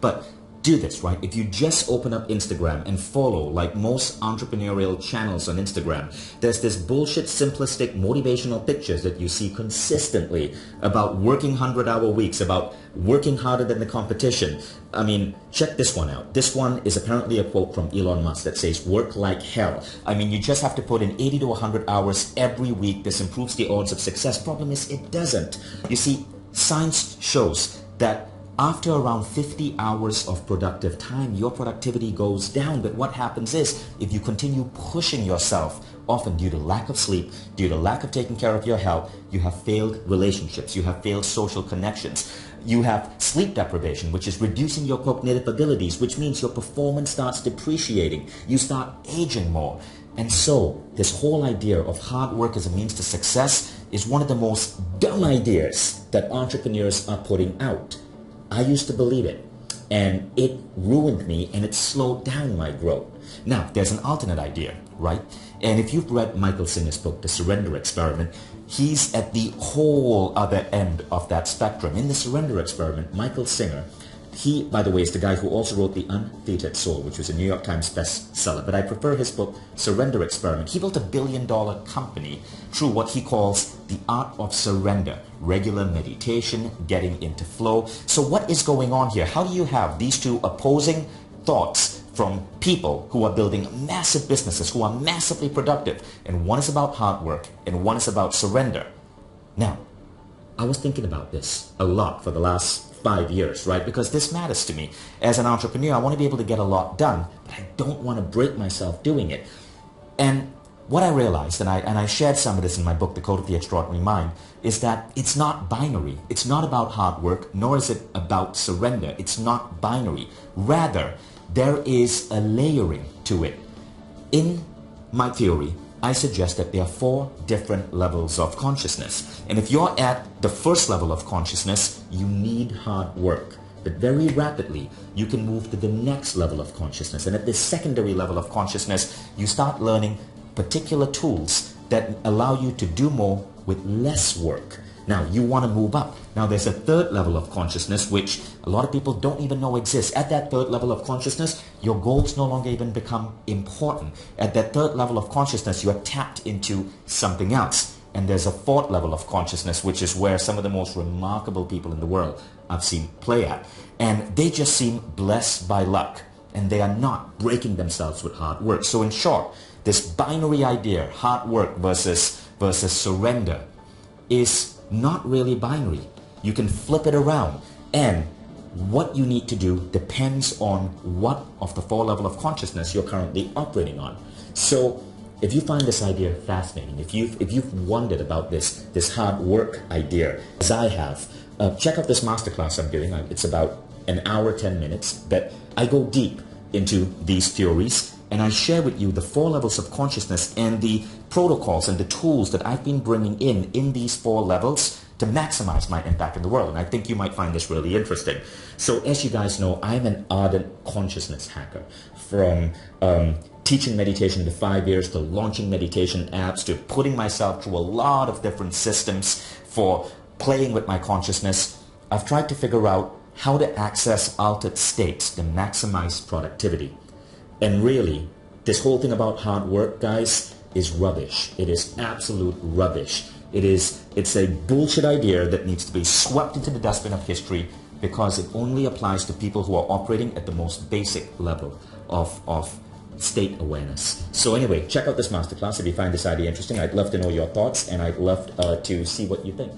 But do this, right? If you just open up Instagram and follow, like most entrepreneurial channels on Instagram, there's this bullshit simplistic motivational pictures that you see consistently about working 100-hour weeks, about working harder than the competition. I mean, check this one out. This one is apparently a quote from Elon Musk that says, work like hell. I mean, you just have to put in 80 to 100 hours every week. This improves the odds of success. Problem is, it doesn't. You see, science shows that after around 50 hours of productive time, your productivity goes down. But what happens is, if you continue pushing yourself, often due to lack of sleep, due to lack of taking care of your health, you have failed relationships, you have failed social connections, you have sleep deprivation, which is reducing your cognitive abilities, which means your performance starts depreciating, you start aging more. And so, this whole idea of hard work as a means to success is one of the most dumb ideas that entrepreneurs are putting out. I used to believe it, and it ruined me, and it slowed down my growth. Now, there's an alternate idea, right? And if you've read Michael Singer's book, The Surrender Experiment, he's at the whole other end of that spectrum. In The Surrender Experiment, Michael Singer, he, by the way, is the guy who also wrote The Unfeatured Soul, which was a New York Times bestseller. But I prefer his book, Surrender Experiment. He built a billion-dollar company through what he calls the art of surrender, regular meditation, getting into flow. So what is going on here? How do you have these two opposing thoughts from people who are building massive businesses, who are massively productive, and one is about hard work and one is about surrender? Now, I was thinking about this a lot for the last 5 years, right? Because this matters to me. As an entrepreneur, I want to be able to get a lot done, but I don't want to break myself doing it. And what I realized, and I shared some of this in my book, The Code of the Extraordinary Mind, is that it's not binary. It's not about hard work, nor is it about surrender. It's not binary. Rather, there is a layering to it. In my theory, I suggest that there are 4 different levels of consciousness. And if you're at the first level of consciousness, you need hard work. But very rapidly, you can move to the next level of consciousness. And at the secondary level of consciousness, you start learning particular tools that allow you to do more with less work. Now, you want to move up. Now, there's a third level of consciousness, which a lot of people don't even know exists. At that third level of consciousness, your goals no longer even become important. At that third level of consciousness, you are tapped into something else. And there's a fourth level of consciousness, which is where some of the most remarkable people in the world I've seen play at. And they just seem blessed by luck. And they are not breaking themselves with hard work. So in short, this binary idea, hard work versus surrender, is not really binary. You can flip it around, and what you need to do depends on what of the 4 level of consciousness you're currently operating on. So if you find this idea fascinating, if you've wondered about this hard work idea, as I have, check out this masterclass I'm giving. It's about an hour, 10 minutes, but I go deep into these theories, and I share with you the 4 levels of consciousness and the protocols and the tools that I've been bringing in these 4 levels to maximize my impact in the world. And I think you might find this really interesting. So as you guys know, I'm an ardent consciousness hacker. From teaching meditation to 5 years, to launching meditation apps, to putting myself through a lot of different systems for playing with my consciousness, I've tried to figure out how to access altered states to maximize productivity. And really, this whole thing about hard work, guys, is rubbish. It is absolute rubbish. It's a bullshit idea that needs to be swept into the dustbin of history, because it only applies to people who are operating at the most basic level of state awareness. So anyway, check out this masterclass if you find this idea interesting. I'd love to know your thoughts, and I'd love to see what you think.